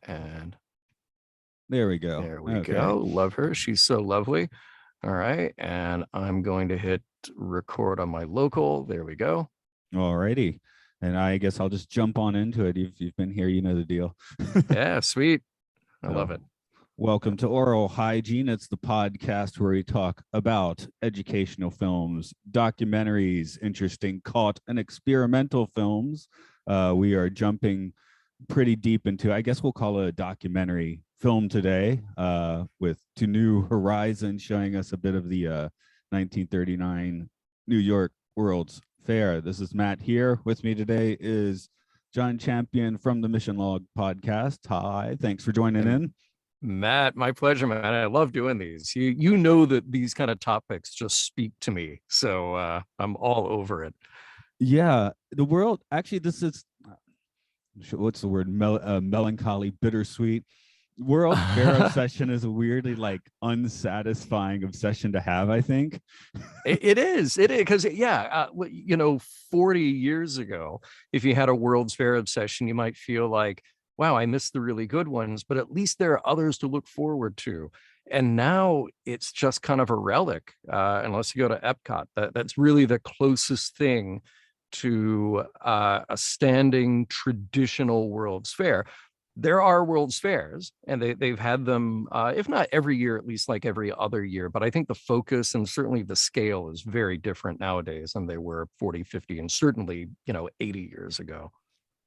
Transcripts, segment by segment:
And there we go. there we go. Love her. She's so lovely. All right. And I'm going to hit record on my local. There we go. All righty. And I guess I'll just jump on into it. If you've been here, you know the deal. Yeah, sweet. I love it. Welcome to Aural Hygiene. It's the podcast where we talk about educational films, documentaries, interesting cult and experimental films. We are jumping pretty deep into, I guess we'll call it a documentary film today, with To New Horizons showing us a bit of the 1939 New York World's Fair. This is Matt here. With me today is John Champion from the Mission Log podcast. Hi, thanks for joining in. Matt, my pleasure, man. I love doing these. You know that these kind of topics just speak to me, so I'm all over it. Yeah, the world, actually, this is, what's the word, melancholy, bittersweet. World Fair obsession is a weirdly like unsatisfying obsession to have, I think. It is because 40 years ago, if you had a World's Fair obsession, you might feel like, wow, I missed the really good ones, but at least there are others to look forward to. And now it's just kind of a relic, unless you go to Epcot. That's really the closest thing to a standing traditional World's Fair. There are World's Fairs, and they've had them, if not every year, at least like every other year. But I think the focus and certainly the scale is very different nowadays than they were 40, 50, and certainly, 80 years ago.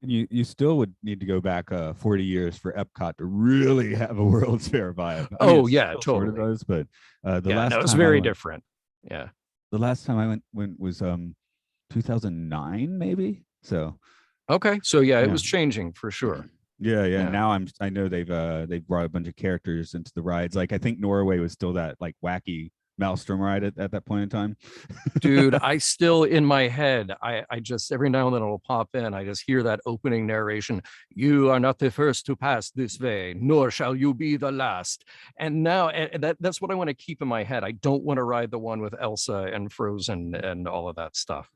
You still would need to go back 40 years for Epcot to really have a World's Fair vibe. Yeah, totally. Sort of does, but it's very different. Yeah. The last time I went was 2009, maybe. So. Okay. So yeah, it was changing for sure. Yeah. Now I know they've brought a bunch of characters into the rides. Like I think Norway was still that like wacky Maelstrom ride at that point in time. Dude, I still in my head, I just every now and then it'll pop in. I just hear that opening narration. You are not the first to pass this way, nor shall you be the last. And now that's what I want to keep in my head. I don't want to ride the one with Elsa and Frozen and all of that stuff.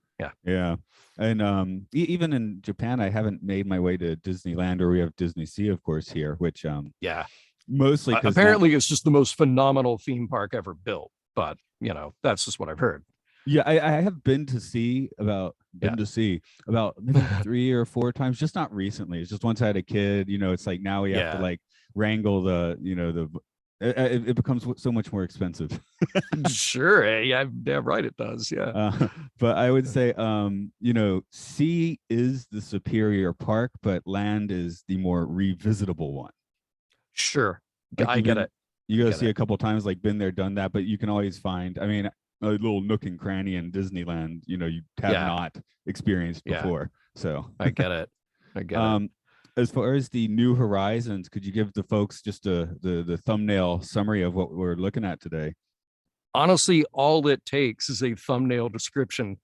Yeah. And even in Japan, I haven't made my way to Disneyland, or we have Disney Sea, of course, here, which mostly apparently it's just the most phenomenal theme park ever built. But that's just what I've heard. Yeah, I have been to see about maybe 3 or 4 times, just not recently. It's just once I had a kid. It's like now we have to like wrangle it becomes so much more expensive. Sure. Yeah, damn right it does. Yeah. But I would say, sea is the superior park, but land is the more revisitable one. Sure. Like I get it. You go see a couple times, like been there, done that, but you can always find, a little nook and cranny in Disneyland, you have not experienced before. So I get it. As far as the New Horizons, could you give the folks just the thumbnail summary of what we're looking at today? Honestly, all it takes is a thumbnail description.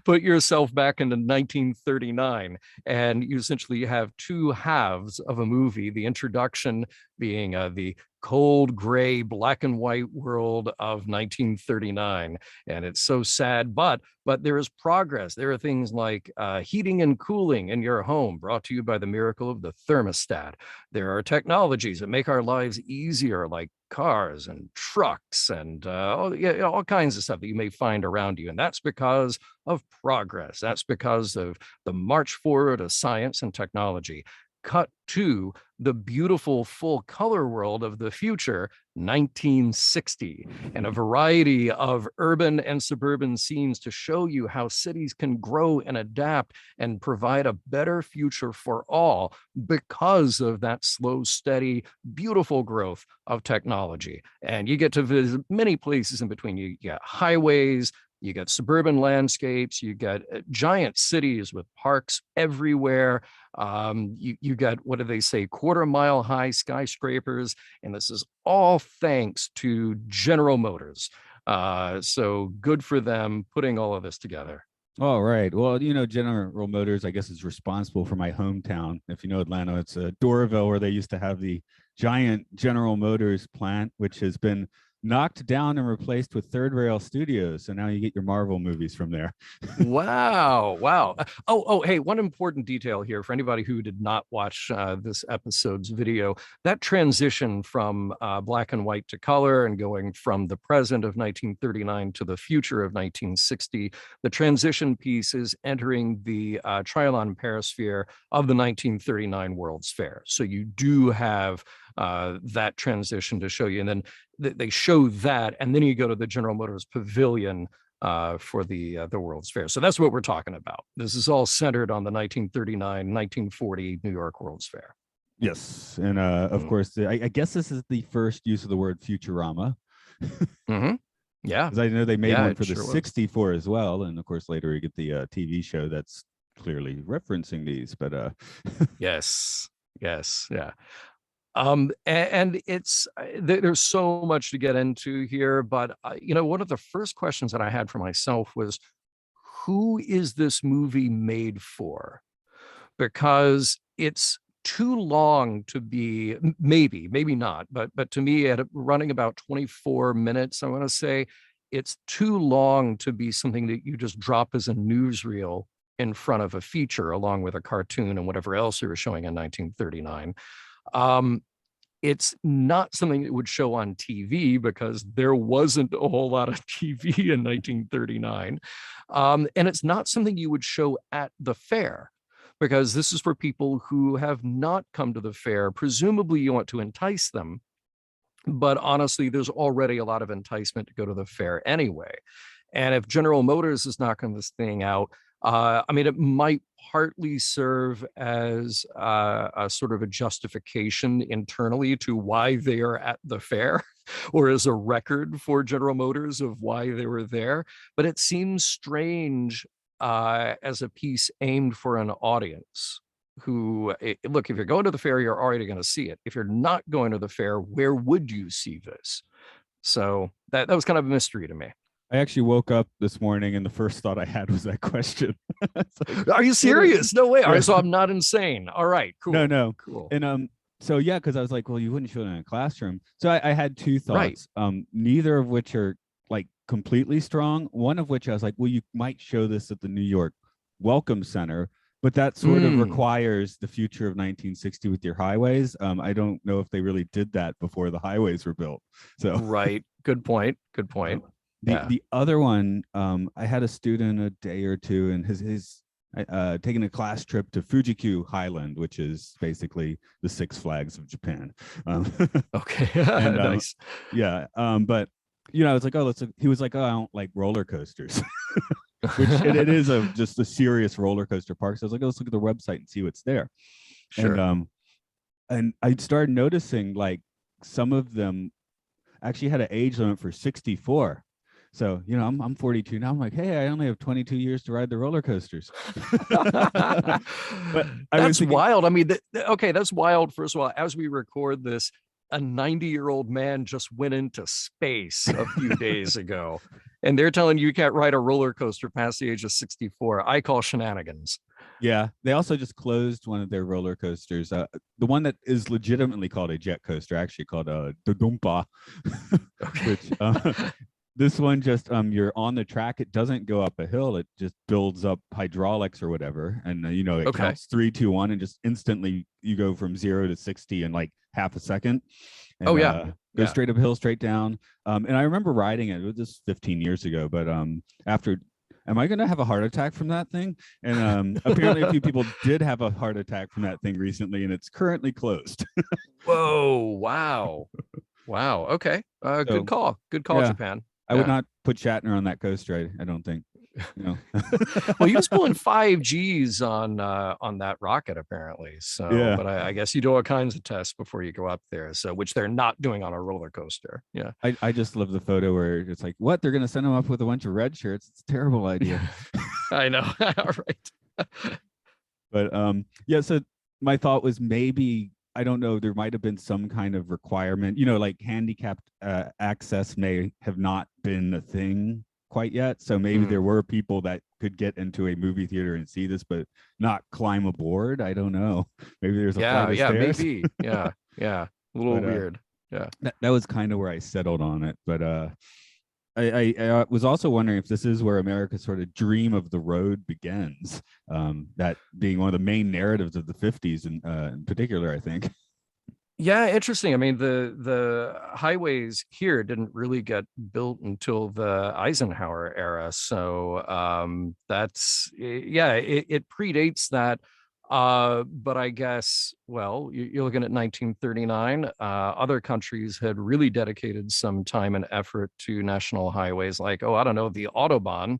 Put yourself back into 1939, and you essentially have two halves of a movie. The introduction being the cold, gray, black and white world of 1939. And it's so sad, but there is progress. There are things like heating and cooling in your home, brought to you by the miracle of the thermostat. There are technologies that make our lives easier, like cars and trucks and all kinds of stuff that you may find around you. And that's because of progress. That's because of the march forward of science and technology. Cut to the beautiful full color world of the future, 1960, and a variety of urban and suburban scenes to show you how cities can grow and adapt and provide a better future for all because of that slow, steady, beautiful growth of technology. And you get to visit many places in between. You get highways, you got suburban landscapes, you got giant cities with parks everywhere. You got, what do they say, quarter-mile high skyscrapers. And this is all thanks to General Motors. So good for them putting all of this together. All right. Well, General Motors, I guess, is responsible for my hometown. If you know Atlanta, it's Doraville, where they used to have the giant General Motors plant, which has been knocked down and replaced with Third Rail Studios. So now you get your Marvel movies from there. Wow. Oh, hey, one important detail here for anybody who did not watch this episode's video. That transition from black and white to color and going from the present of 1939 to the future of 1960, the transition piece is entering the Trialon Perisphere of the 1939 World's Fair. So you do have that transition to show you. And then they show that, and then you go to the General Motors Pavilion for the World's Fair. So that's what we're talking about. This is all centered on the 1939-1940 New York World's Fair. Yes, and of course, I guess this is the first use of the word Futurama. Mm-hmm. Yeah, because I know they made one for the sure 64 as well, and of course later we get the TV show that's clearly referencing these. But yes, yeah. And it's there's so much to get into here, but one of the first questions that I had for myself was, who is this movie made for? Because it's too long to be, maybe not, but to me, at running about 24 minutes, I want to say it's too long to be something that you just drop as a newsreel in front of a feature along with a cartoon and whatever else you were showing in 1939. It's not something that would show on TV because there wasn't a whole lot of TV in 1939. And it's not something you would show at the fair because this is for people who have not come to the fair. Presumably you want to entice them, but honestly, there's already a lot of enticement to go to the fair anyway. And if General Motors is knocking this thing out, it might partly serve as a sort of a justification internally to why they are at the fair, or as a record for General Motors of why they were there. But it seems strange as a piece aimed for an audience who, look, if you're going to the fair, you're already going to see it. If you're not going to the fair, where would you see this? So that was kind of a mystery to me. I actually woke up this morning and the first thought I had was that question. Like, are you serious? No way. All right, so I'm not insane. All right, cool. No. Cool. And so yeah, because I was like, well, you wouldn't show it in a classroom. So I had two thoughts, right. Neither of which are like completely strong. One of which I was like, well, you might show this at the New York Welcome Center, but that sort of requires the future of 1960 with your highways. I don't know if they really did that before the highways were built. So right. Good point. The other one, I had a student a day or two, and his taking a class trip to Fuji-Q Highland, which is basically the Six Flags of Japan. Okay, and, nice. Yeah, but it's like, he was like, oh, I don't like roller coasters, which it is just a serious roller coaster park. So I was like, oh, let's look at the website and see what's there. Sure. And I started noticing like some of them actually had an age limit for 64. So, I'm 42 now. I'm like, hey, I only have 22 years to ride the roller coasters. But that's wild. I mean, okay, that's wild. First of all, as we record this, a 90-year-old man just went into space a few days ago, and they're telling you can't ride a roller coaster past the age of 64. I call shenanigans. Yeah, they also just closed one of their roller coasters. The one that is legitimately called a jet coaster, actually called a Dodumpa, which this one just you're on the track. It doesn't go up a hill. It just builds up hydraulics or whatever, and it counts 3, 2, 1, and just instantly you go from 0 to 60 in like half a second. And, go straight up hill, straight down. And I remember riding it. It was just 15 years ago, but after. Am I going to have a heart attack from that thing? And apparently a few people did have a heart attack from that thing recently, and it's currently closed. Whoa, wow. Okay. Good call, yeah. Japan. I would not put Shatner on that coaster. I don't think. Well, he was pulling 5 Gs on that rocket apparently. So, yeah. But I guess you do all kinds of tests before you go up there. So, which they're not doing on a roller coaster. Yeah. I just love the photo where it's like, what? They're going to send him up with a bunch of red shirts. It's a terrible idea. I know. All right. But yeah. So my thought was maybe, I don't know, there might have been some kind of requirement, like handicapped access may have not been a thing quite yet. So maybe there were people that could get into a movie theater and see this, but not climb aboard. I don't know. Maybe there's a flight of stairs. Maybe. Yeah. A little weird. Yeah. That was kind of where I settled on it. But I was also wondering if this is where America's sort of dream of the road begins. That being one of the main narratives of the 50s, in particular, I think. Yeah, interesting. I mean, the highways here didn't really get built until the Eisenhower era. So yeah, it predates that. But I guess, well, you're looking at 1939. Other countries had really dedicated some time and effort to national highways, like, oh, I don't know, the Autobahn.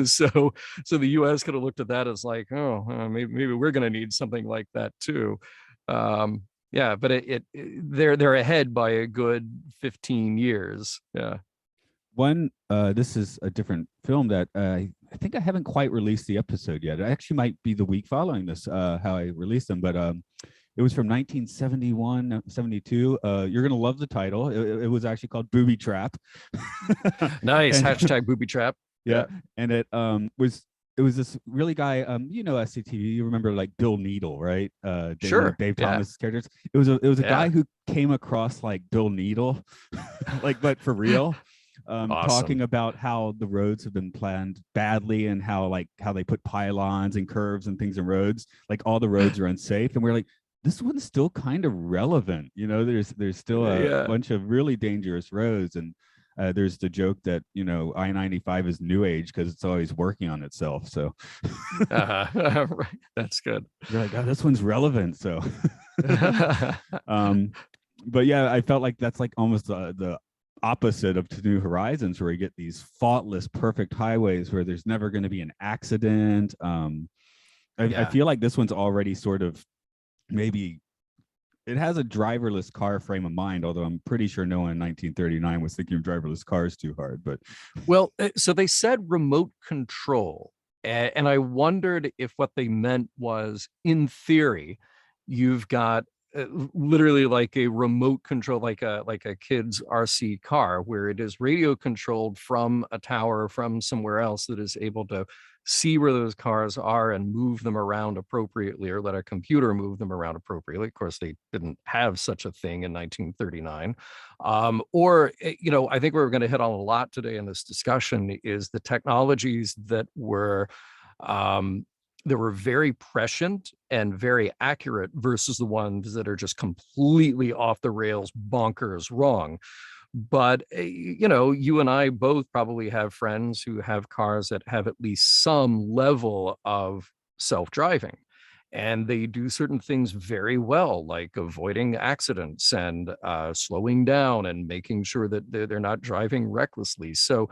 So the US could have looked at that as like, oh, maybe we're going to need something like that too. Um, yeah, but they're ahead by a good 15 years. Yeah. One, this is a different film that I think I haven't quite released the episode yet. It actually might be the week following this, how I released them, but it was from 1971, 72. You're going to love the title. It was actually called Booby Trap. Nice. And Hashtag booby trap. yeah, Yeah. and it was this really guy, SCTV, you remember like Bill Needle, right? One Sure. of Dave Yeah. Thomas' characters. It was a Yeah. guy who came across like Bill Needle, like, but for real. Talking Awesome. about how the roads have been planned badly, and how they put pylons and curves and things in roads, like all the roads are unsafe. And we're like, this one's still kind of relevant. There's still a Yeah. bunch of really dangerous roads. And there's the joke that I-95 is new age because it's always working on itself. So Right. That's good. you're like, oh, this one's relevant. So um but yeah, I felt like that's like almost the opposite of To New Horizons, where you get these faultless, perfect highways where there's never going to be an accident. I Yeah. feel like this one's already sort of, maybe it has a driverless car frame of mind, although I'm pretty sure no one in 1939 was thinking of driverless cars too hard. But Well, so they said remote control, and I wondered if what they meant was, in theory, you've got literally like a remote control, like a kid's RC car, where it is radio controlled from a tower from somewhere else that is able to see where those cars are and move them around appropriately, or let a computer move them around appropriately. Of course, they didn't have such a thing in 1939. I think we're going to hit on a lot today in this discussion is the technologies um, that were very prescient and very accurate versus the ones that are just completely off the rails, bonkers wrong. But you and I both probably have friends who have cars that have at least some level of self-driving, and they do certain things very well, like avoiding accidents and slowing down and making sure that they're not driving recklessly. So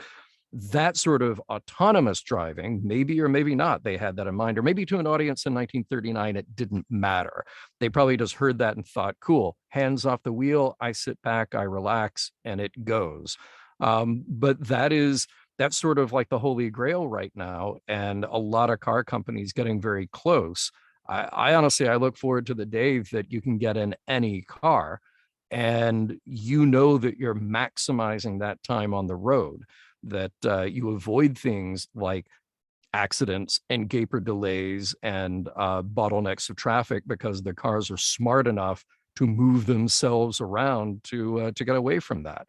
that sort of autonomous driving, maybe or maybe not, they had that in mind, or maybe to an audience in 1939, it didn't matter. They probably just heard that and thought, cool, hands off the wheel, I sit back, I relax, and it goes. But that's sort of like the holy grail right now, and a lot of car companies getting very close. I honestly, I look forward to the day that you can get in any car and that you're maximizing that time on the road, that you avoid things like accidents and gaper delays and bottlenecks of traffic, because the cars are smart enough to move themselves around to get away from that.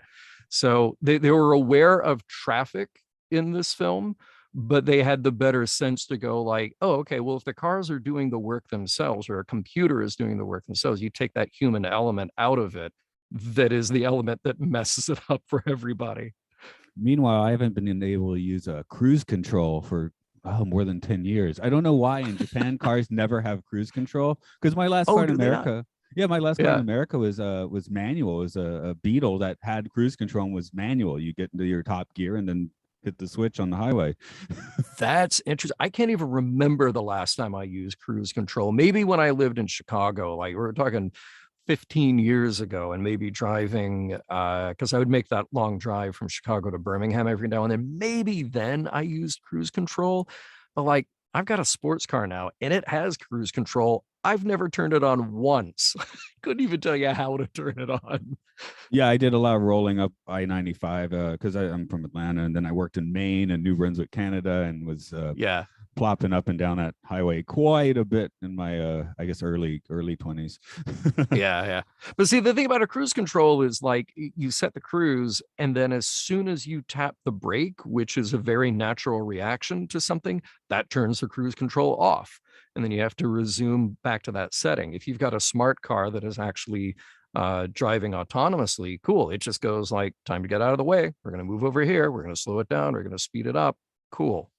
So they were aware of traffic in this film, but they had the better sense to go like, oh, okay, well, if the cars are doing the work themselves, or a computer is doing the work themselves, you take that human element out of it. That is the element that messes it up for everybody. meanwhile, I haven't been able to use a cruise control for more than 10 years. I don't know why in Japan cars never have cruise control, because my last car Oh, in do they not? America, yeah, my last car in Yeah. America was manual. It was a Beetle that had cruise control and was manual. You get into your top gear and then hit the switch on the highway. That's interesting. I can't even remember the last time I used cruise control. Maybe when I lived in Chicago, like we're talking 15 years ago, and maybe driving, because I would make that long drive from Chicago to Birmingham every now and then. Maybe then I used cruise control. But like, I've got a sports car now and it has cruise control. I've never turned it on once. Couldn't even tell you how to turn it on. Yeah, I did a lot of rolling up I-95 because I'm from Atlanta, and then I worked in Maine and New Brunswick, Canada, and was Yeah. plopping up and down that highway quite a bit in my I guess early 20s. Yeah. But see, the thing about a cruise control is like you set the cruise, and then as soon as you tap the brake, which is a very natural reaction to something, that turns the cruise control off. And then you have to resume back to that setting. If you've got a smart car that is actually driving autonomously, cool. It just goes like, time to get out of the way. We're going to move over here. We're going to slow it down. We're going to speed it up. Cool.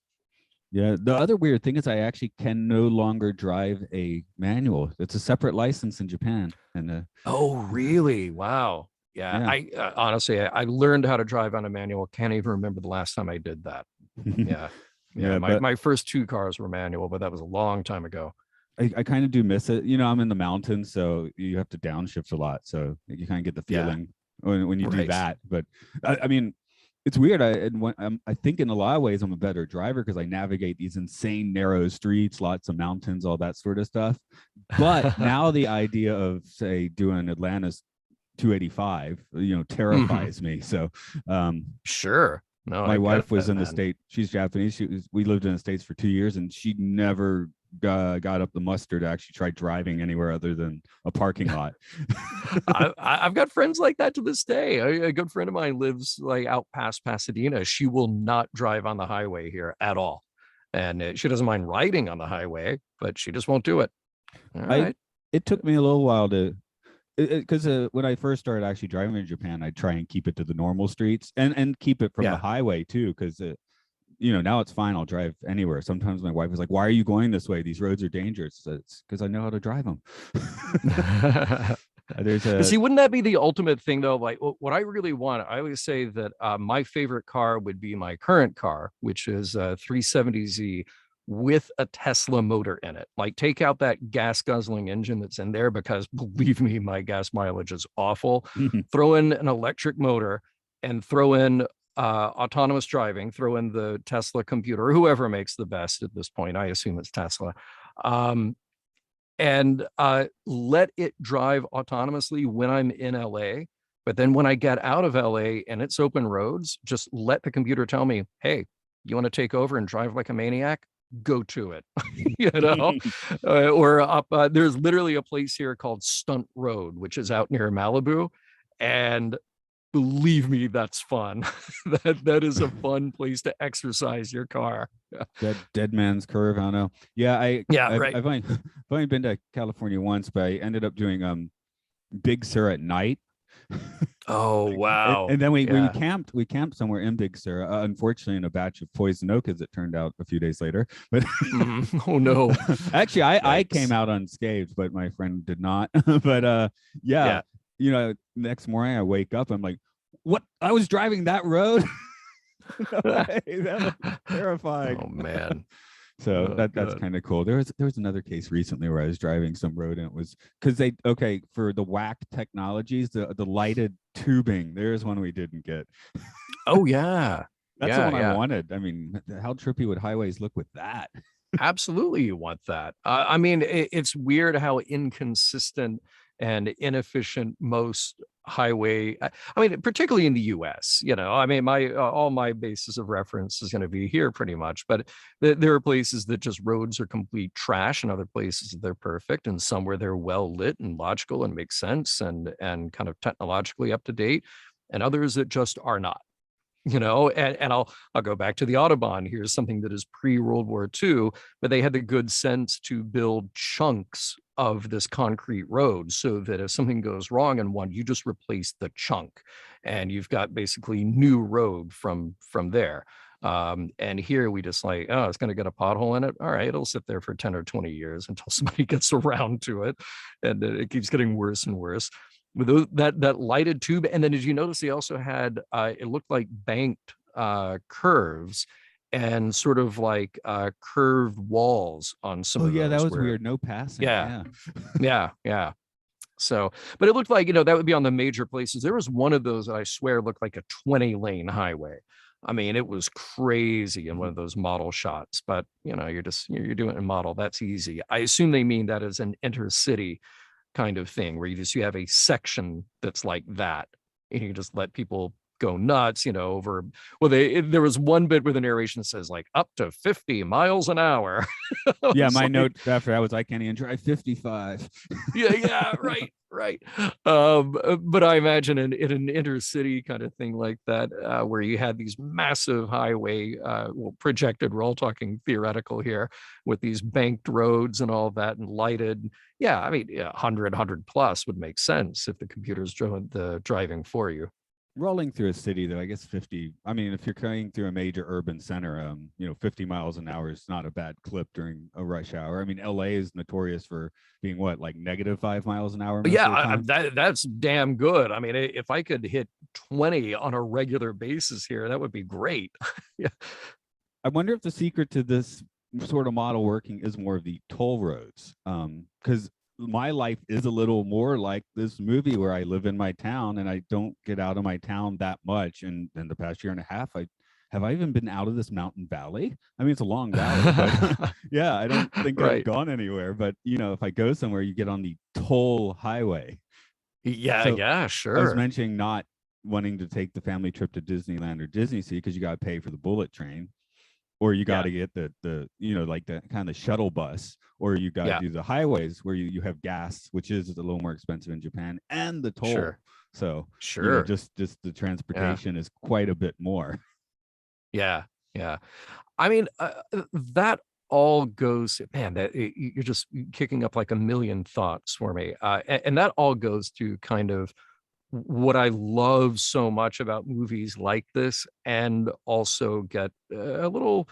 Yeah, the other weird thing is I actually can no longer drive a manual. It's a separate license in Japan, and Oh, really? Wow. Yeah. yeah. I honestly, I learned how to drive on a manual. Can't even remember the last time I did that. Yeah. Yeah. Yeah, My, but my first two cars were manual, but that was a long time ago. I kind of do miss it. I'm in the mountains, so you have to downshift a lot. So you kind of get the Yeah. feeling when you do Right. that. But I mean, it's weird. I think in a lot of ways I'm a better driver because I navigate these insane narrow streets, lots of mountains, all that sort of stuff. But now the idea of say doing Atlanta's 285, terrifies me. So Sure. No, my I wife get was that, in the man. state. She's Japanese. We lived in the States for 2 years, and she never got up the muster to actually try driving anywhere other than a parking lot. I've got friends like that to this day. A good friend of mine lives like out past Pasadena. She will not drive on the highway here at all. And she doesn't mind riding on the highway, but she just won't do it. All I right. It took me a little while to because when I first started actually driving in Japan, I'd try and keep it to the normal streets and keep it from the Yeah. highway too, because now it's fine. I'll drive anywhere. Sometimes my wife is like, "Why are you going this way? These roads are dangerous." It's because I know how to drive them. There's But a see, wouldn't that be the ultimate thing though? Like what I really want, I always say that my favorite car would be my current car, which is a 370Z with a Tesla motor in it. Like take out that gas guzzling engine that's in there because believe me, my gas mileage is awful. Throw in an electric motor and throw in autonomous driving, throw in the Tesla computer, or whoever makes the best at this point. I assume it's Tesla. And let it drive autonomously when I'm in LA. But then when I get out of LA and it's open roads, just let the computer tell me, hey, you want to take over and drive like a maniac? Go to it. Or up there's literally a place here called Stunt Road, which is out near Malibu. And believe me, that's fun. That is a fun place to exercise your car. dead man's curve. I don't know. Yeah, Yeah, I've, right. I've only been to California once, but I ended up doing Big Sur at night. Oh wow. And then we Yeah. camped somewhere in Big Sur, unfortunately in a batch of poison oak as it turned out a few days later. But Oh no. actually I came Yikes. out unscathed, but my friend did not. But yeah, Yeah. next morning I wake up, I'm like, what, I was driving that road? No way. That was terrifying. Oh man. So Oh, that's good. kind of cool. There was another case recently where I was driving some road and it was because for the whack technologies, the lighted tubing. There's one we didn't get. Oh yeah. That's the Yeah, one I yeah. wanted. I mean, how trippy would highways look with that? Absolutely, you want that. I mean, it's weird how inconsistent and inefficient most highway. I mean, particularly in the U.S. I mean, my all my basis of reference is going to be here pretty much, but there are places that just roads are complete trash, and other places they're perfect, and somewhere they're well lit and logical and make sense and kind of technologically up to date, and others that just are not. And I'll go back to the Autobahn. Here's something that is pre-World War II, but they had the good sense to build chunks of this concrete road so that if something goes wrong in one, you just replace the chunk and you've got basically new road from there. And here we just like, oh, it's going to get a pothole in it. All right, it'll sit there for 10 or 20 years until somebody gets around to it. And it keeps getting worse and worse with that lighted tube. And then did you notice they also had it looked like banked curves and sort of like curved walls on some Oh of yeah, that those was where weird. No passing. yeah, Yeah. yeah. So, but it looked like, that would be on the major places. There was one of those that I swear looked like a 20-lane highway. I mean, it was crazy in one of those model shots, but you're doing it in model. That's easy. I assume they mean that as an intercity kind of thing where you have a section that's like that and you just let people go nuts, over, well, there was one bit where the narration says like up to 50 miles an hour. Yeah, my Like, note after I was, I can't even drive 55. yeah, right. But I imagine in an intercity kind of thing like that, where you had these massive highway, well, projected, we're all talking theoretical here, with these banked roads and all that and lighted. Yeah, I mean, yeah, 100 plus would make sense if the computer's doing the driving for you. Rolling through a city, though, I guess 50. I mean, if you're going through a major urban center, 50 miles an hour is not a bad clip during a rush hour. I mean, LA is notorious for being what, like -5 miles an hour most Yeah, of the time. that's damn good. I mean, if I could hit 20 on a regular basis here, that would be great. Yeah. I wonder if the secret to this sort of model working is more of the toll roads. Because my life is a little more like this movie where I live in my town and I don't get out of my town that much. And in the past year and a half, I even been out of this mountain valley? I mean, it's a long valley, but yeah, I don't think I've Right. gone anywhere. But if I go somewhere, you get on the toll highway. Yeah, So yeah, I was sure. mentioning not wanting to take the family trip to Disneyland or Disney Sea because you got to pay for the bullet train, or you got Yeah, to get the like the kind of shuttle bus, or you got to yeah, do the highways where you have gas, which is a little more expensive in Japan, and the toll. sure, So sure. just the Yeah, transportation is quite a bit more. yeah, yeah. I mean, that all goes, man, you're just kicking up like a million thoughts for me. And that all goes to kind of what I love so much about movies like this, and also get a little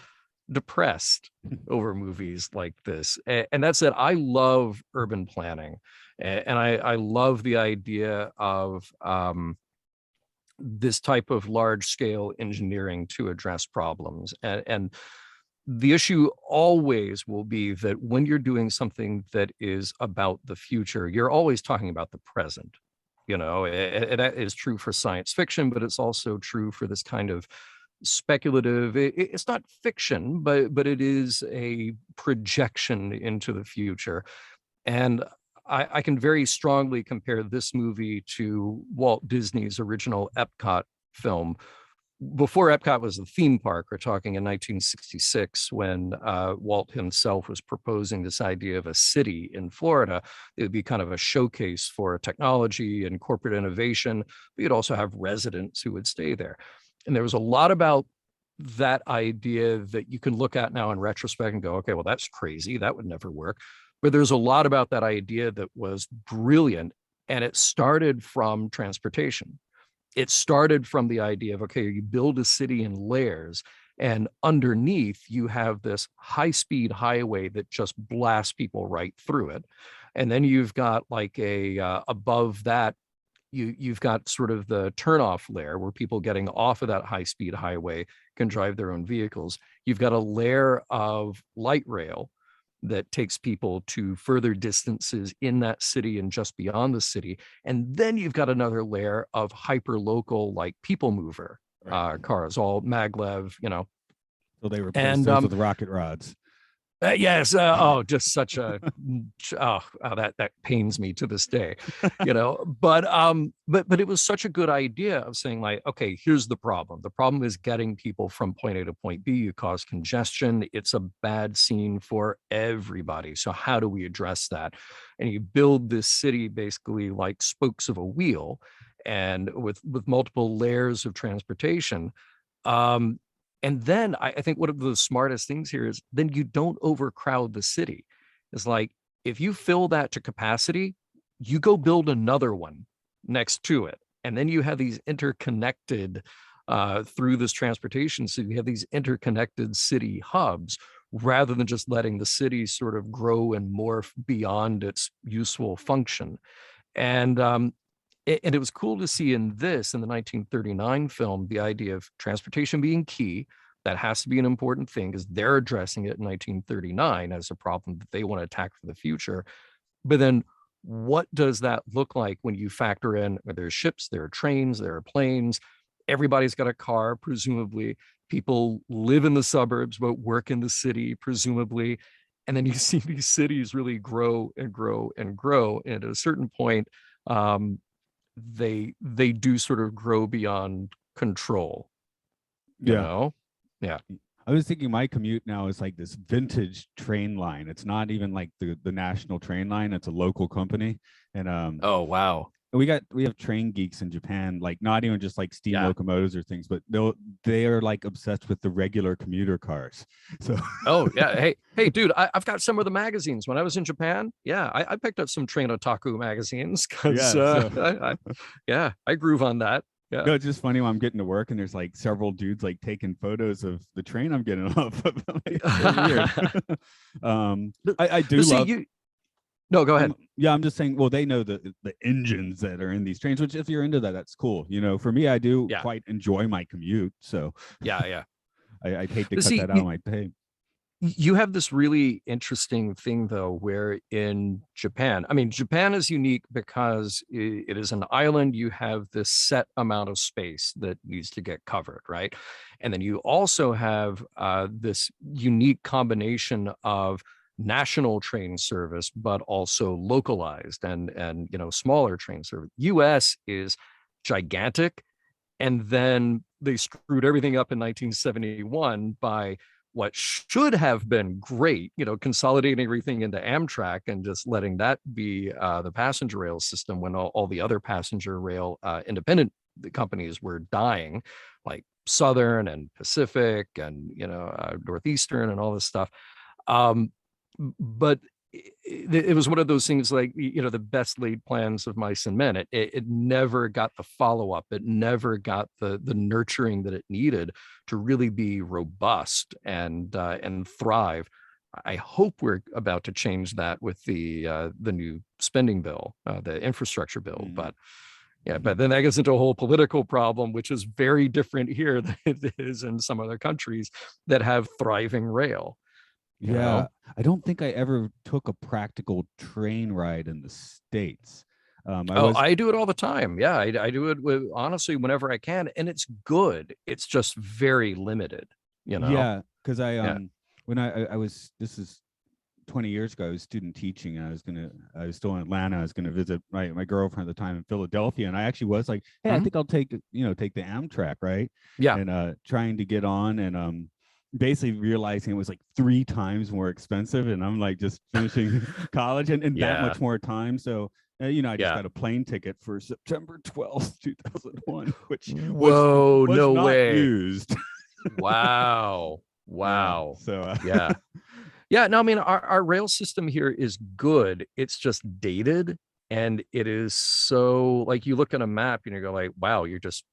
depressed over movies like this. And that's it. I love urban planning, and I love the idea of this type of large scale engineering to address problems. And the issue always will be that when you're doing something that is about the future, you're always talking about the present. That is true for science fiction, but it's also true for this kind of speculative. It's not fiction, but it is a projection into the future. And I can very strongly compare this movie to Walt Disney's original Epcot film. Before Epcot was a theme park, we're talking in 1966, when Walt himself was proposing this idea of a city in Florida. It would be kind of a showcase for technology and corporate innovation, but you'd also have residents who would stay there. And there was a lot about that idea that you can look at now in retrospect and go, okay, well, that's crazy. That would never work. But there's a lot about that idea that was brilliant. And it started from transportation. It started from the idea of, okay, you build a city in layers, and underneath you have this high-speed highway that just blasts people right through it. And then you've got like above that, you've got sort of the turnoff layer where people getting off of that high-speed highway can drive their own vehicles. You've got a layer of light rail that takes people to further distances in that city and just beyond the city. And then you've got another layer of hyper local, like people mover Right. cars, all maglev. So they replaced And those with rocket rods. yes, just such a that pains me to this day, but it was such a good idea of saying like, okay, here's the problem. The problem is getting people from point A to point B. You cause congestion. It's a bad scene for everybody. So how do we address that? And you build this city basically like spokes of a wheel, and with multiple layers of transportation. Um, and then I think one of the smartest things here is then you don't overcrowd the city. It's like, if you fill that to capacity, you go build another one next to it. And then you have these interconnected through this transportation. So you have these interconnected city hubs, rather than just letting the city sort of grow and morph beyond its useful function. And and it was cool to see in the 1939 film, the idea of transportation being key. That has to be an important thing because they're addressing it in 1939 as a problem that they want to attack for the future. But then what does that look like when you factor in, there's ships, there are trains, there are planes, everybody's got a car, presumably. People live in the suburbs but work in the city, presumably. And then you see these cities really grow and grow and grow. And at a certain point, they do sort of grow beyond control, you Yeah. know? Yeah. I was thinking my commute now is like this vintage train line. It's not even like the national train line. It's a local company. And Oh, wow. we have train geeks in Japan, like not even just like steam Yeah. locomotives or things, but they are like obsessed with the regular commuter cars. So Oh, yeah. Hey, dude, I've got some of the magazines. When I was in Japan, yeah, I picked up some Train Otaku magazines because, yeah, so yeah, I groove on that. Yeah. no, it's just funny when I'm getting to work and there's like several dudes like taking photos of the train I'm getting off of. Like, it's so weird. I do But see, love. no, go ahead. I'm just saying. Well, they know the engines that are in these trains, which if you're into that, that's cool. For me, I do Yeah. quite enjoy my commute, so Yeah. Yeah. I'd hate to But cut see, that out of my pay. you have this really interesting thing though where in Japan, I mean, Japan is unique because it is an island. You have this set amount of space that needs to get covered, right? And then you also have this unique combination of national train service but also localized and smaller train service. US is gigantic, and then they screwed everything up in 1971 by what should have been great, consolidating everything into Amtrak and just letting that be the passenger rail system when all the other passenger rail independent companies were dying, like Southern and Pacific and Northeastern and all this stuff. But it was one of those things like, the best laid plans of mice and men. It never got the follow-up. It never got the nurturing that it needed to really be robust and thrive. I hope we're about to change that with the new spending bill, the infrastructure bill. Mhm. But yeah, but then that gets into a whole political problem, which is very different here than it is in some other countries that have thriving rail. you Yeah, know I don't think I ever took a practical train ride in the States. I Oh, was I do it all the time. Yeah, I do it with honestly whenever I can, and it's good. It's just very limited, you know? Yeah, because I Yeah. when I was this is 20 years ago, I was student teaching, and I was still in Atlanta. I was gonna visit my girlfriend at the time in Philadelphia, and I actually was like, hey, I Mhm. think I'll take the Amtrak, right? Yeah. And trying to get on, and basically realizing it was like 3 times more expensive, and I'm like just finishing college and that Yeah. much more time. So I just Yeah. got a plane ticket for September 12th, 2001, which was Whoa, was no not way. used. Wow. Yeah. Wow. So Yeah. Yeah, no, I mean our rail system here is good. It's just dated, and it is so like you look at a map and you go like, wow, you're just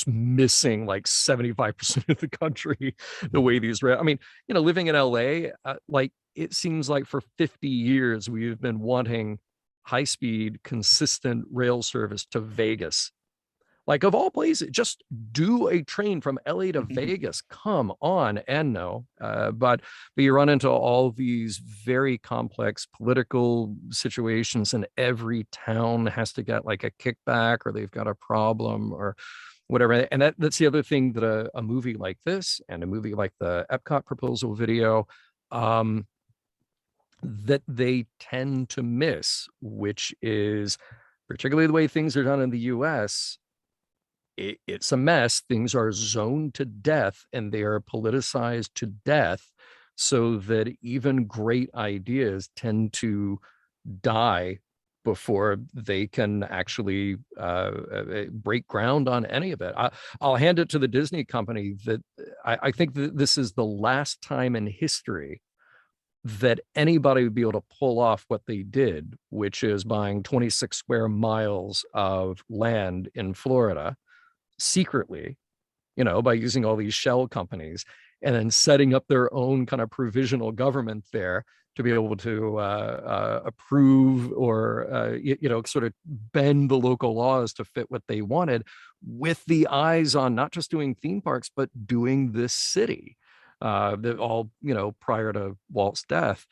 missing like 75% of the country the way these rail. I mean, living in LA, like it seems like for 50 years we've been wanting high speed, consistent rail service to Vegas. Like of all places, just do a train from LA to Vegas. Come on, and no, but you run into all these very complex political situations, and every town has to get like a kickback, or they've got a problem, or whatever. And that's the other thing that a movie like this and a movie like the Epcot proposal video, that they tend to miss, which is particularly the way things are done in the US. It's a mess. Things are zoned to death and they are politicized to death, so that even great ideas tend to die before they can actually break ground on any of it. I'll hand it to the Disney company that I think that this is the last time in history that anybody would be able to pull off what they did, which is buying 26 square miles of land in Florida secretly, by using all these shell companies, and then setting up their own kind of provisional government there to be able to approve or sort of bend the local laws to fit what they wanted, with the eyes on not just doing theme parks but doing this city, that all prior to Walt's death.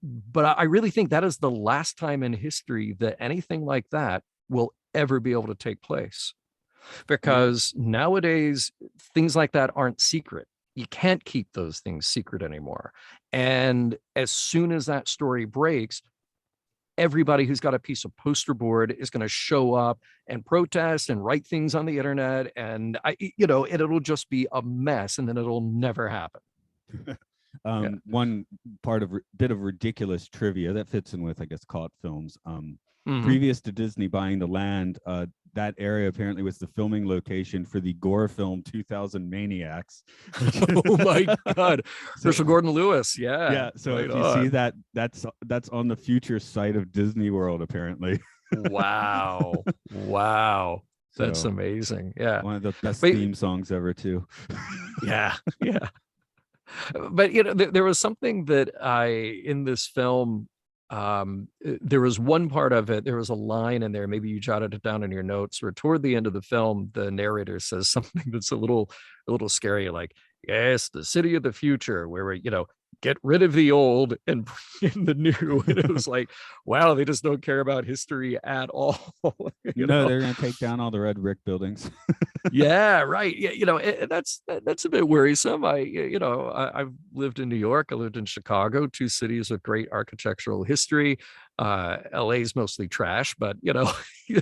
But I really think that is the last time in history that anything like that will ever be able to take place, yeah. because nowadays things like that aren't secret. You can't keep those things secret anymore. And as soon as that story breaks, everybody who's got a piece of poster board is going to show up and protest and write things on the internet, and it'll just be a mess, and then it'll never happen. Yeah. One part of bit of ridiculous trivia that fits in with, I guess, cult films. Mhm. Previous to Disney buying the land, that area apparently was the filming location for the gore film 2000 Maniacs. Oh my God, Herschel Gordon Lewis. Yeah. So right if you see that, that's on the future site of Disney World, apparently. Wow. Wow. That's So, amazing. Yeah. one of the best But theme songs ever, too. yeah. Yeah. But there was something that in this film, there was one part of it, there was a line in there, maybe you jotted it down in your notes, where toward the end of the film the narrator says something that's a little scary, like, yes, the city of the future, where we get rid of the old and bring in the new. And it was like, wow, they just don't care about history at all. No, they're going to take down all the red brick buildings. Yeah, right. Yeah, that's a bit worrisome. I've lived in New York, I lived in Chicago, two cities with great architectural history. LA's mostly trash, but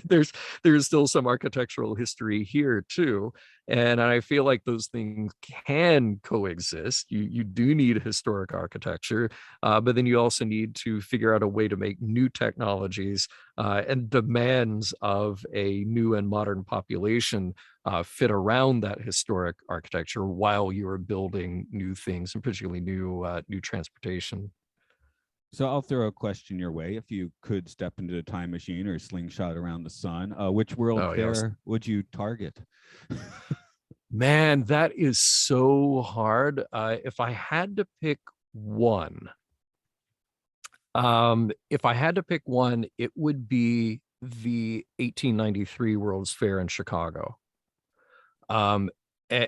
there's still some architectural history here too. And I feel like those things can coexist. You do need historic architecture, but then you also need to figure out a way to make new technologies and demands of a new and modern population fit around that historic architecture while you're building new things, and particularly new transportation. So I'll throw a question your way. If you could step into a time machine or a slingshot around the sun, which world Oh, fair yes. would you target? Man, that is so hard. If I had to pick one, it would be the 1893 World's Fair in Chicago. And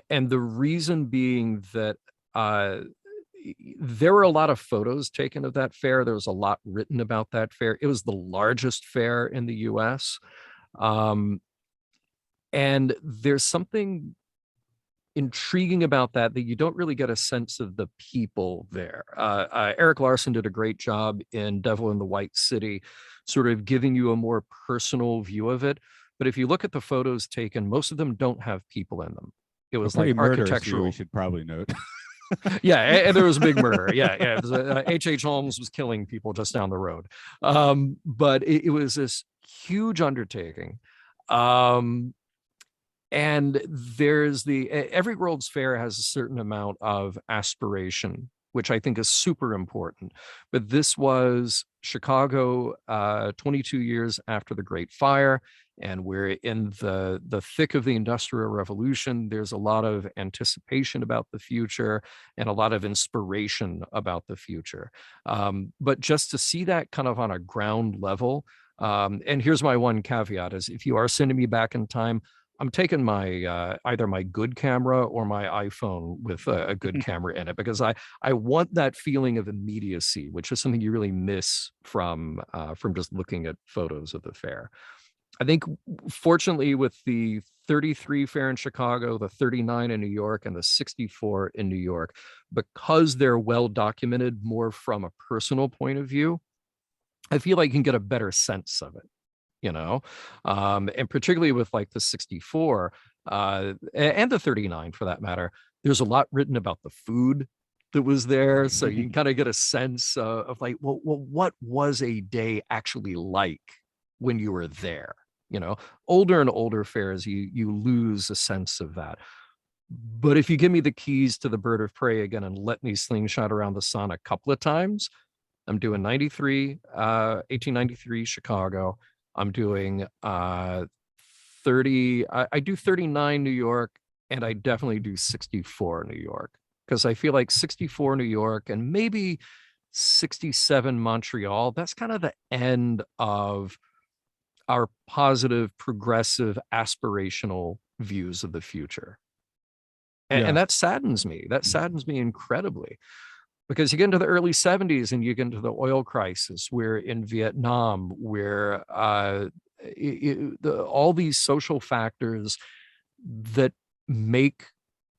the reason being that there were a lot of photos taken of that fair. There was a lot written about that fair. It was the largest fair in the US. And there's something intriguing about that you don't really get a sense of the people there. Eric Larson did a great job in Devil in the White City, sort of giving you a more personal view of it. But if you look at the photos taken, most of them don't have people in them. It was pretty like murderous view, architectural. we should probably note. Yeah, and there was a big murder. Yeah. It was, H.H. Holmes was killing people just down the road. But it was this huge undertaking. And there's every World's Fair has a certain amount of aspiration, which I think is super important. But this was Chicago 22 years after the Great Fire, and we're in the thick of the Industrial Revolution. There's a lot of anticipation about the future and a lot of inspiration about the future. But just to see that kind of on a ground level, and here's my one caveat is, if you are sending me back in time, I'm taking my either my good camera or my iPhone with a good camera in it, because I want that feeling of immediacy, which is something you really miss from just looking at photos of the fair. I think, fortunately, with the 33 fair in Chicago, the 39 in New York, and the 64 in New York, because they're well documented more from a personal point of view, I feel like you can get a better sense of it. And particularly with like the 64 and the 39 for that matter, there's a lot written about the food that was there, so you can kind of get a sense of like, well, what was a day actually like when you were there? Older and older fairs, you lose a sense of that. But if you give me the keys to the Bird of Prey again and let me slingshot around the sun a couple of times, I'm doing 1893 Chicago. I'm doing 30. I do 39 New York, and I definitely do 64 New York, because I feel like 64 New York and maybe 67 Montreal, that's kind of the end of our positive, progressive, aspirational views of the future. And that saddens me. That saddens me incredibly. Because you get into the early 70s and you get into the oil crisis, we're in Vietnam, where all these social factors that make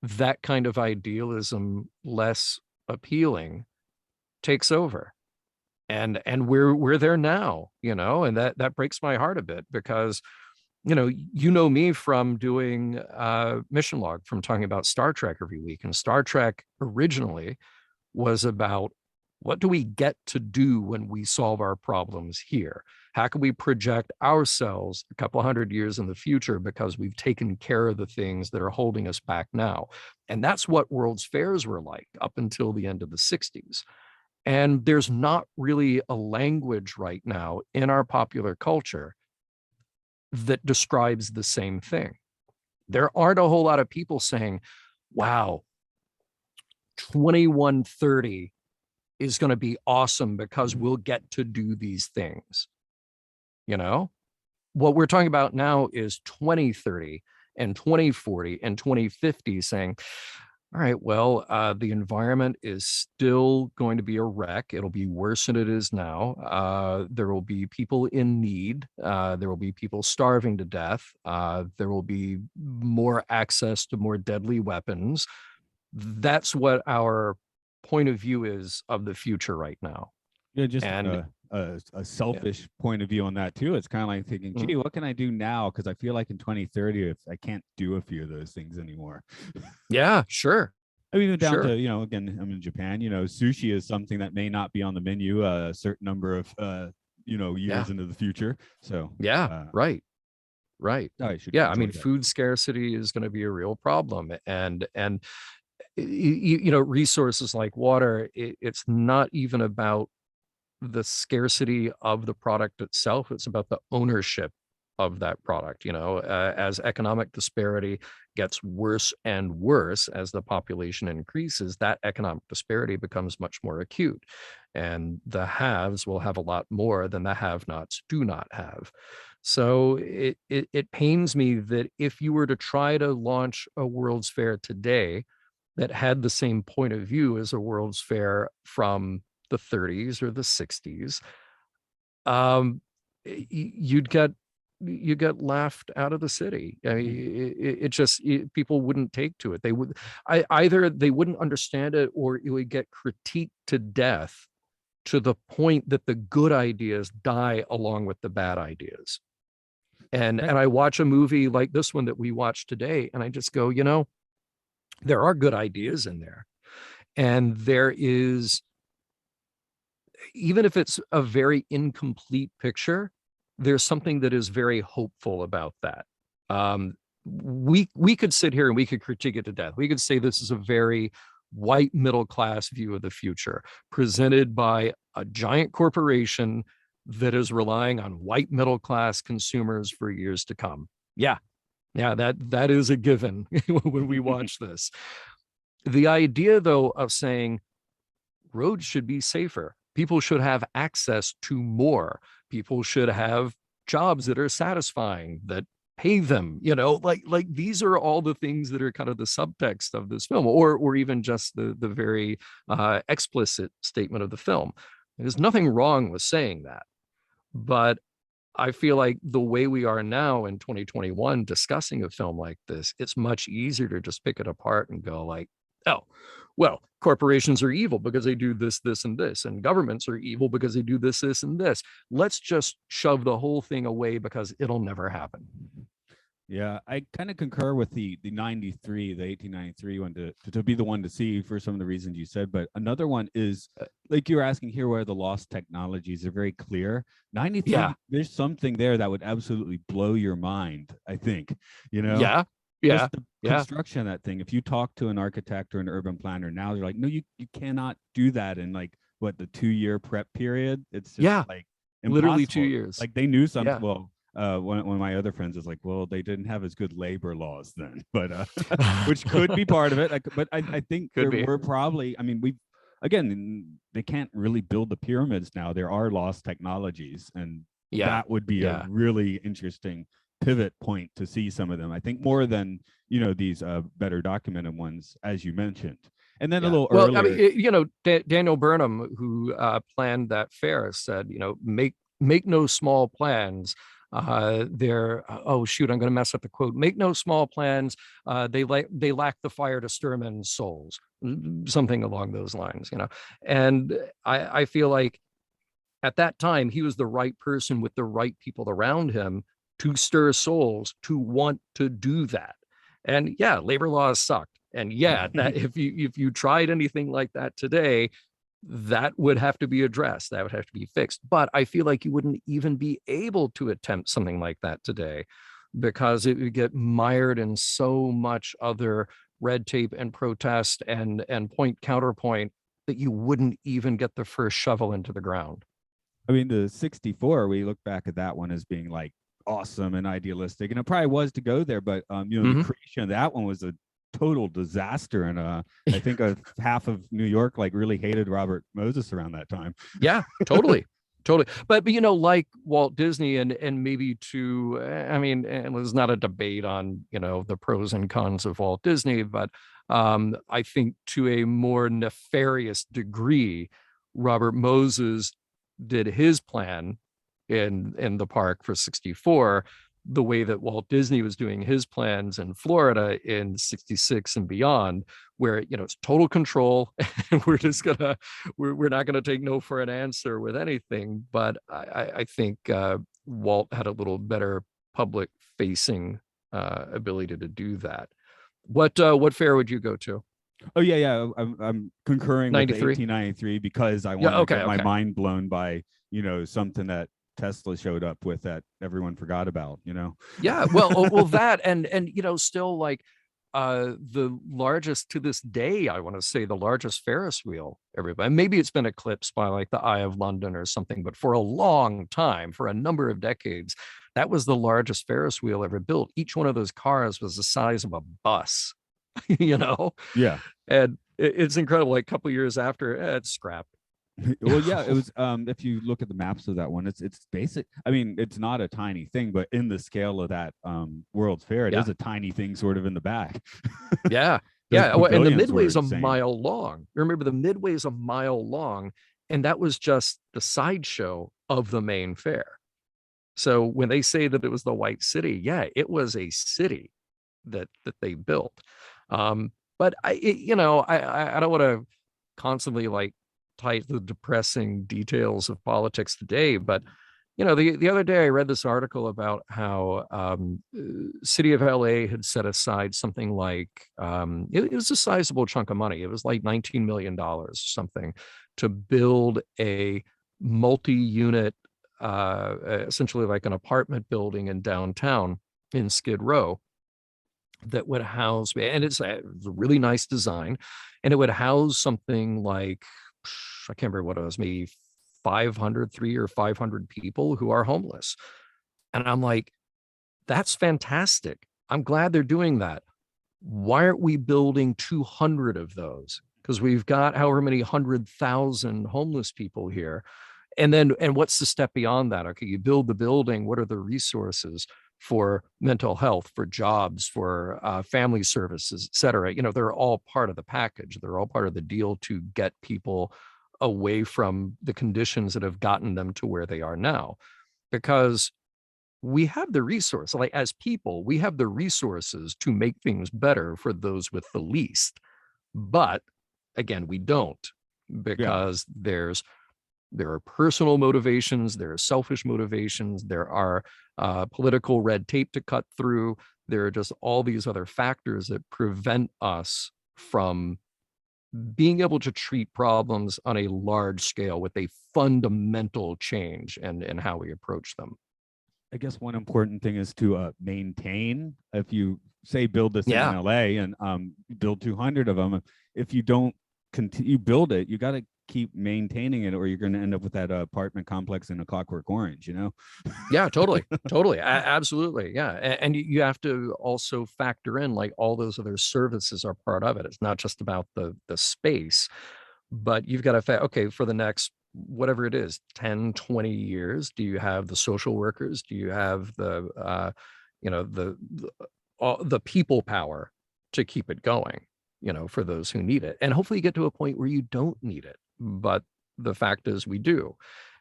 that kind of idealism less appealing takes over. and we're there now, and that breaks my heart a bit because me from doing mission log, from talking about Star Trek every week. And Star Trek originally was about, what do we get to do when we solve our problems here? How can we project ourselves a couple hundred years in the future because we've taken care of the things that are holding us back now? And that's what World's Fairs were like up until the end of the 60s. And there's not really a language right now in our popular culture that describes the same thing. There aren't a whole lot of people saying, wow, 2130 is going to be awesome because we'll get to do these things. What we're talking about now is 2030 and 2040 and 2050, saying, all right, well, the environment is still going to be a wreck. It'll be worse than it is now. There will be people in need. There will be people starving to death. There will be more access to more deadly weapons. That's what our point of view is of the future right now. Yeah, just a selfish point of view on that too. It's kind of like thinking, gee, what can I do now? Because I feel like in 2030, if I can't do a few of those things anymore. Yeah, sure. I mean, down to, again, I'm in Japan, sushi is something that may not be on the menu a certain number of, years into the future. So, right. Yeah, I mean, that. Food scarcity is going to be a real problem. And resources like water, it's not even about the scarcity of the product itself. It's about the ownership of that product. As economic disparity gets worse and worse as the population increases, that economic disparity becomes much more acute, and the haves will have a lot more than the have-nots do not have. So it pains me that if you were to try to launch a World's Fair today that had the same point of view as a World's Fair from the 30s or the 60s, you'd get laughed out of the city. I mean, people wouldn't take to it. They would either they wouldn't understand it, or it would get critiqued to death, to the point that the good ideas die along with the bad ideas. And I watch a movie like this one that we watched today, and I just go, there are good ideas in there. And there is, even if it's a very incomplete picture, there's something that is very hopeful about that. We could sit here and we could critique it to death. We could say this is a very white middle class view of the future presented by a giant corporation that is relying on white middle class consumers for years to come. Yeah, that is a given when we watch this. The idea, though, of saying roads should be safer, people should have access to more, people should have jobs that are satisfying, that pay them, like these are all the things that are kind of the subtext of this film, or even just the very explicit statement of the film. There's nothing wrong with saying that, but I feel like the way we are now in 2021 discussing a film like this, it's much easier to just pick it apart and go like, oh, well, corporations are evil because they do this, this, and this, and governments are evil because they do this, this, and this. Let's just shove the whole thing away because it'll never happen. Yeah, I kind of concur with the 1893 one to be the one to see for some of the reasons you said. But another one is like you were asking here, where the lost technologies are very clear. 93, there's something there that would absolutely blow your mind, I think. Just the construction of that thing. If you talk to an architect or an urban planner now, they're like, no, you cannot do that in like the 2-year prep period. It's just like impossible. Literally 2 years. Like they knew something. Well, one of my other friends was like, well, they didn't have as good labor laws then, but which could be part of it. But I think we're probably, I mean, they can't really build the pyramids now. There are lost technologies, and that would be a really interesting pivot point to see some of them. I think more than these better documented ones, as you mentioned. And then a little earlier, I mean, Daniel Burnham, who planned that fair, said, make no small plans. I'm going to mess up the quote. Make no small plans. They lack the fire to stir men's souls, something along those lines. And I feel like At that time, he was the right person with the right people around him to stir souls to want to do that. And yeah, labor laws sucked. And yeah, that if you tried anything like that today, that would have to be addressed. That would have to be fixed. But I feel like you wouldn't even be able to attempt something like that today because it would get mired in so much other red tape and protest and point counterpoint that you wouldn't even get the first shovel into the ground. I mean, the 64, we look back at that one as being like awesome and idealistic, and it probably was to go there, but the creation of that one was a total disaster, and I think half of New York like really hated Robert Moses around that time. Yeah, totally. Totally. But like Walt Disney and maybe I mean, and there's not a debate on, the pros and cons of Walt Disney, but I think to a more nefarious degree, Robert Moses did his plan in the park for 64 the way that Walt Disney was doing his plans in Florida in 66 and beyond, where, it's total control and we're not going to take no for an answer with anything. But I think Walt had a little better public facing ability to do that. What fair would you go to? Oh yeah. I'm concurring with the 93? 1893 because I want to okay, get my mind blown by, something that Tesla showed up with that everyone forgot about, Yeah, well, that and still like the largest to this day, I want to say the largest Ferris wheel everybody. Maybe it's been eclipsed by like the Eye of London or something, but for a long time, for a number of decades, that was the largest Ferris wheel ever built. Each one of those cars was the size of a bus, Yeah. And it's incredible. Like a couple years after, it's scrapped. Well, yeah, it was if you look at the maps of that one, it's basic. I mean, it's not a tiny thing, but in the scale of that World's Fair, it is a tiny thing sort of in the back. Yeah. Yeah. Well, and the midway is a mile long. Remember, the midway is a mile long, and that was just the sideshow of the main fair. So when they say that it was the White City, yeah, it was a city that they built. But I don't want to constantly like tight the depressing details of politics today, but the other day I read this article about how city of LA had set aside something like it was a sizable chunk of money. It was like $19 million or something to build a multi-unit essentially like an apartment building in downtown in Skid Row that would house, and it's a really nice design, and it would house something like, I can't remember what it was, maybe 300 or 500 people who are homeless. And I'm like, that's fantastic. I'm glad they're doing that. Why aren't we building 200 of those? Because we've got however many 100,000 homeless people here. And what's the step beyond that? Okay, you build the building. What are the resources for mental health, for jobs, for family services, et cetera? They're all part of the package. They're all part of the deal to get people away from the conditions that have gotten them to where they are now. Because we have the resource, like as people, we have the resources to make things better for those with the least. But again, we don't, because there are personal motivations, there are selfish motivations, there are political red tape to cut through. There are just all these other factors that prevent us from being able to treat problems on a large scale with a fundamental change in how we approach them. I guess one important thing is to maintain. If you say build this thing in LA and build 200 of them, if you don't continue build it, you got to keep maintaining it, or you're going to end up with that apartment complex in A Clockwork Orange, Yeah, totally. Absolutely. Yeah. And you have to also factor in like all those other services are part of it. It's not just about the space, but you've got to okay, for the next whatever it is, 10, 20 years, do you have the social workers? Do you have the the people power to keep it going, for those who need it? And hopefully you get to a point where you don't need it. But the fact is we do.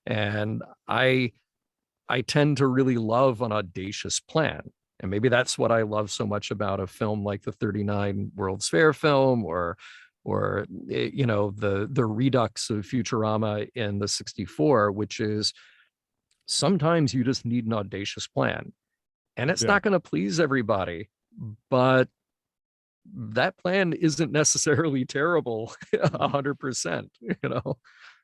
And I tend to really love an audacious plan. And maybe that's what I love so much about a film like the 39 World's Fair film, or or the redux of Futurama in the 64, which is sometimes you just need an audacious plan, and it's Yeah. not going to please everybody, but that plan isn't necessarily terrible 100%.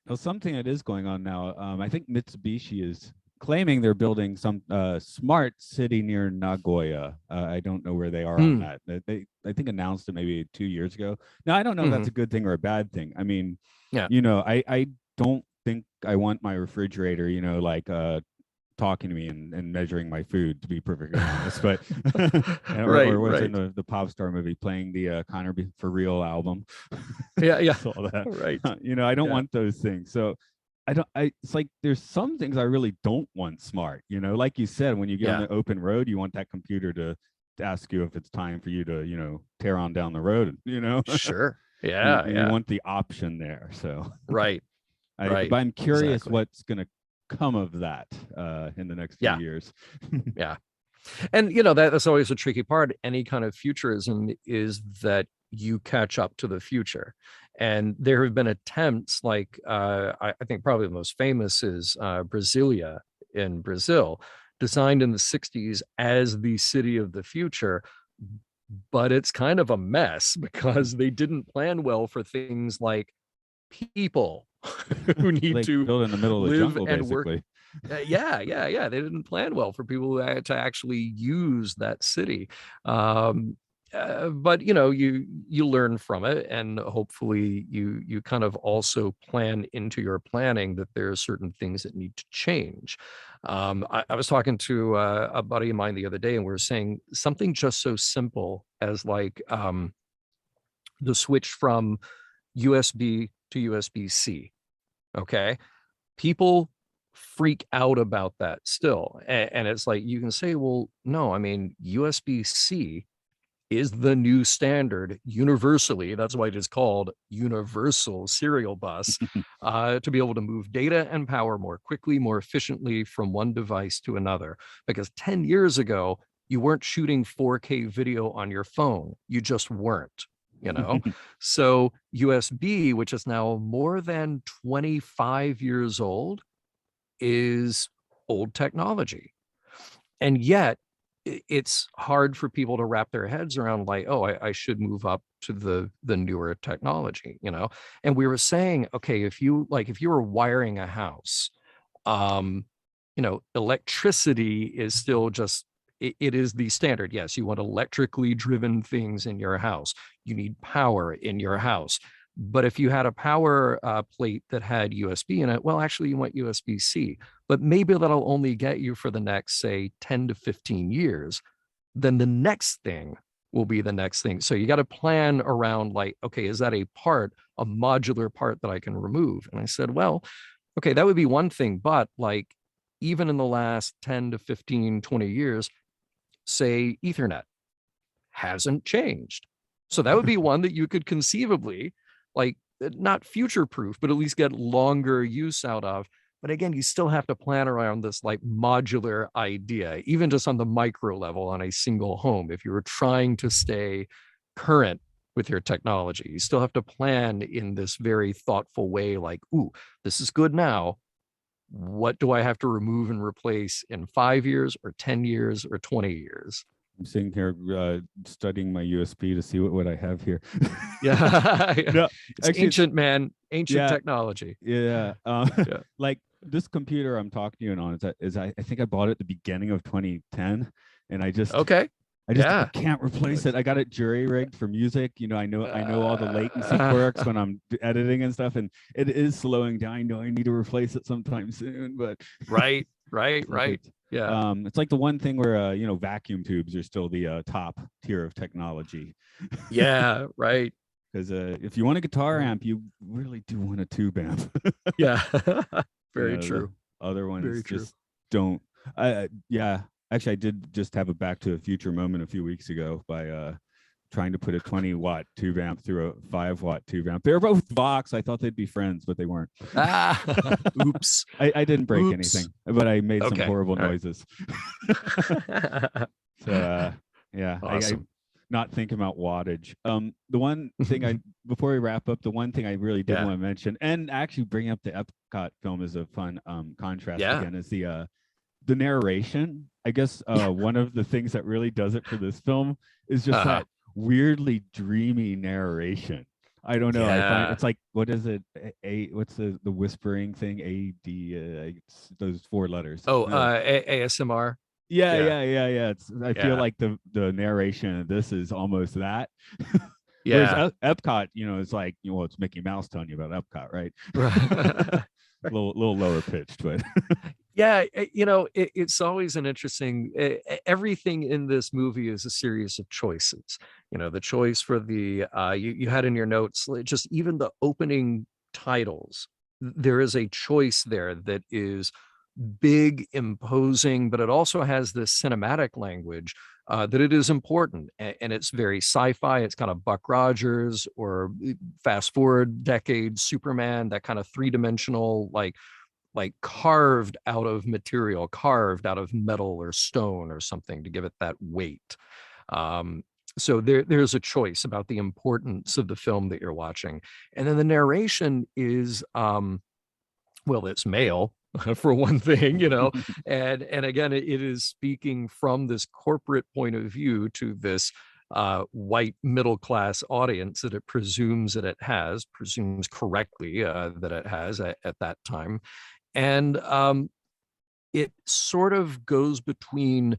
Well, something that is going on now, I think Mitsubishi is claiming they're building some smart city near Nagoya. I don't know where they are on Mm. that. They I think announced it maybe 2 years ago. Now I don't know if Hmm. that's a good thing or a bad thing. I mean, Yeah. I don't think I want my refrigerator, like talking to me and measuring my food, to be perfectly honest. But Right, or was in right. the pop star movie playing the Connor for Real album. Yeah, yeah. Saw that. Right. I don't Yeah. want those things. So I don't. It's like there's some things I really don't want smart. Like you said, when you get on Yeah. the open road, you want that computer to ask you if it's time for you to tear on down the road. Sure. you Yeah, you yeah. want the option there. So Right. but Right. I'm curious Exactly. what's gonna come of that in the next few Yeah. years. Yeah. And that's always a tricky part. Any kind of futurism is that you catch up to the future. And there have been attempts like I think probably the most famous is Brasilia in Brazil, designed in the 60s as the city of the future. But it's kind of a mess because they didn't plan well for things like people who need Like to built in the middle of the live jungle, and work. basically. Yeah, yeah, yeah. They didn't plan well for people to actually use that city. Um, but you learn from it, and hopefully you kind of also plan into your planning that there are certain things that need to change. I was talking to a buddy of mine the other day, and we were saying something just so simple as like the switch from USB to USB-C. Okay. People freak out about that still. And it's like, you can say, well, no, I mean, USB-C is the new standard universally. That's why it is called Universal Serial Bus, to be able to move data and power more quickly, more efficiently from one device to another. Because 10 years ago, you weren't shooting 4K video on your phone. You just weren't. You know, so USB, which is now more than 25 years old, is old technology. And yet it's hard for people to wrap their heads around, like, oh, I should move up to the newer technology. And we were saying, okay, if you were wiring a house, um electricity is still just, it is the standard. Yes, you want electrically driven things in your house, you need power in your house. But if you had a power plate that had USB in it, well, actually you want USB-C, but maybe that'll only get you for the next, say, 10 to 15 years. Then the next thing will be the next thing. So you got to plan around, like, okay, is that a modular part that I can remove? And I said, well, okay, that would be one thing. But like, even in the last 10 to 15, 20 years, say Ethernet hasn't changed. So that would be one that you could conceivably, like, not future proof, but at least get longer use out of. But again, you still have to plan around this like modular idea, even just on the micro level on a single home. If you were trying to stay current with your technology, you still have to plan in this very thoughtful way, like, ooh, this is good now. What do I have to remove and replace in 5 years or 10 years or 20 years? I'm sitting here studying my USB to see what I have here. Yeah. No, It's actually, ancient, man. Ancient yeah, technology. yeah. Yeah. Like this computer I'm talking to you on I think I bought it at the beginning of 2010, and Okay. I Yeah. can't replace it. I got it jury rigged for music. I know all the latency Uh, quirks when I'm editing and stuff, and it is slowing down. I know I need to replace it sometime soon, but right. Right. it's like Right. Yeah. it's like the one thing where vacuum tubes are still the top tier of technology. Yeah. Right. Because if you want a guitar Right. amp, you really do want a tube amp. Yeah. Very The true. other Very ones true. just don't. Yeah, actually, I did just have a Back to the Future moment a few weeks ago by trying to put a 20-watt tube amp through a 5-watt tube amp. They're both Vox. I thought they'd be friends, but they weren't. Ah, oops. I didn't break Oops. anything, but I made some Okay. horrible All noises. right. So yeah, I Awesome. not thinking about wattage. The one thing before we wrap up, the one thing I really did want to mention, and actually bring up the Epcot film as a fun contrast again, is the narration. I guess one of the things that really does it for this film is just that weirdly dreamy narration. I don't know. I find it's like, what is it? What's the whispering thing? Those 4 letters. ASMR. Yeah. I feel like the narration of this is almost that. Yeah. Whereas Epcot, it's like, it's Mickey Mouse telling you about Epcot, right? A little lower pitched, but yeah, it's always an interesting. Everything in this movie is a series of choices. The choice for the you had in your notes, just even the opening titles. There is a choice there that is big, imposing, but it also has this cinematic language that it is important, and it's very sci-fi. It's kind of Buck Rogers, or fast forward decades, Superman, that kind of three-dimensional, like carved out of material, carved out of metal or stone or something to give it that weight. So there's a choice about the importance of the film that you're watching. And then the narration is, it's male, for one thing, and again, it is speaking from this corporate point of view to this white middle class audience that it presumes correctly that it has at that time. And it sort of goes between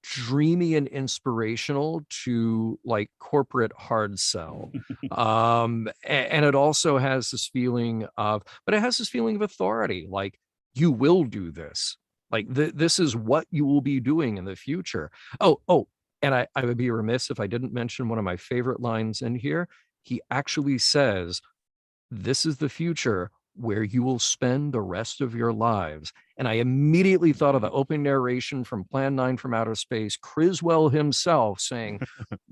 dreamy and inspirational to like corporate hard sell. And it also has this feeling of, authority, like, you will do this. Like, this is what you will be doing in the future. And I would be remiss if I didn't mention one of my favorite lines in here. He actually says, "This is the future where you will spend the rest of your lives." And I immediately thought of the opening narration from Plan 9 from Outer Space, Criswell himself saying,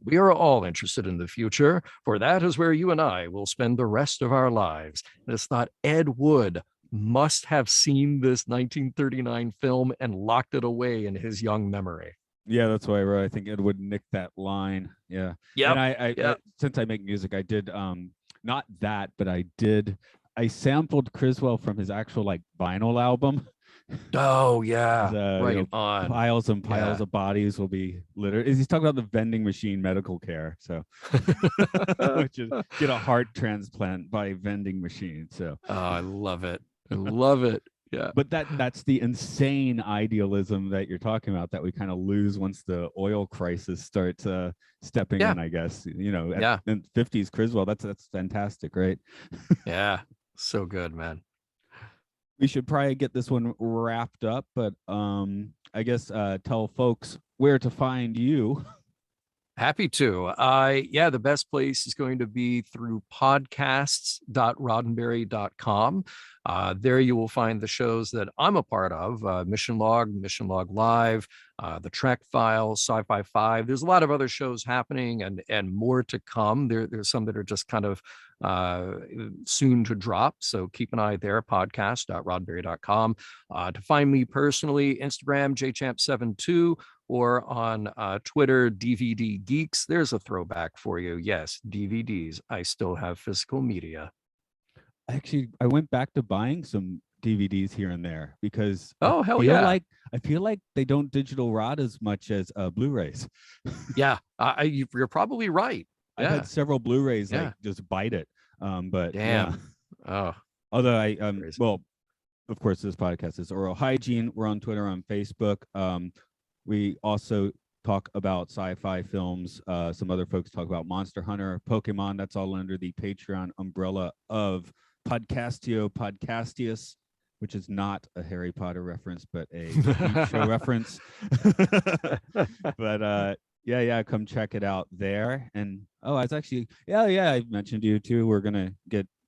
"We are all interested in the future, for that is where you and I will spend the rest of our lives." And it's thought Ed Wood must have seen this 1939 film and locked it away in his young memory. Yeah, that's why I wrote. I think Ed Wood nicked that line. Yeah. And I since I make music, I did not that, but I sampled Criswell from his actual like vinyl album. Oh yeah, right on. Piles and piles of bodies will be littered. He's talking about the vending machine medical care. So, which is get a heart transplant by vending machine. So, I love it. I love it. Yeah. But that's the insane idealism that you're talking about that we kind of lose once the oil crisis starts stepping in, I guess. In the 50s Criswell, that's fantastic, right? Yeah. So good, man. We should probably get this one wrapped up, but I guess tell folks where to find you. Happy to. The best place is going to be through podcasts.roddenberry.com. There you will find the shows that I'm a part of, Mission Log Live, the Trek Files, Sci-Fi 5. There's a lot of other shows happening and more to come. There's some that are just kind of soon to drop. So keep an eye there, podcast.roddenberry.com. To find me personally, Instagram, jchamp72, or on Twitter, DVD Geeks. There's a throwback for you. Yes, DVDs. I still have physical media. Actually, I went back to buying some DVDs here and there because I feel like they don't digital rot as much as Blu-rays. Yeah, you're probably right. I've had several Blu-rays like just bite it. But damn. Yeah. Although I well, of course, this podcast is Aural Hygiene. We're on Twitter, on Facebook. We also talk about sci-fi films. Some other folks talk about Monster Hunter, Pokemon. That's all under the Patreon umbrella of Podcastius, which is not a Harry Potter reference, but a show reference. But come check it out there. And it's actually I mentioned to you too. We're gonna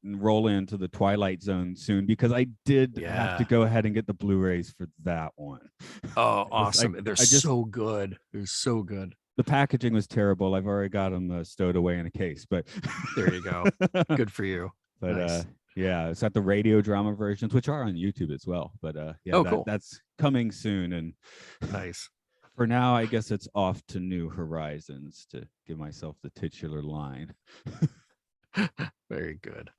roll into the Twilight Zone soon because I did have to go ahead and get the Blu-rays for that one. Oh, awesome. They're so good. They're so good. The packaging was terrible. I've already got them stowed away in a case, but there you go. Good for you. But nice. It's got the radio drama versions, which are on YouTube as well. But cool. That's coming soon. And nice. For now, I guess it's off to new horizons, to give myself the titular line. Very good.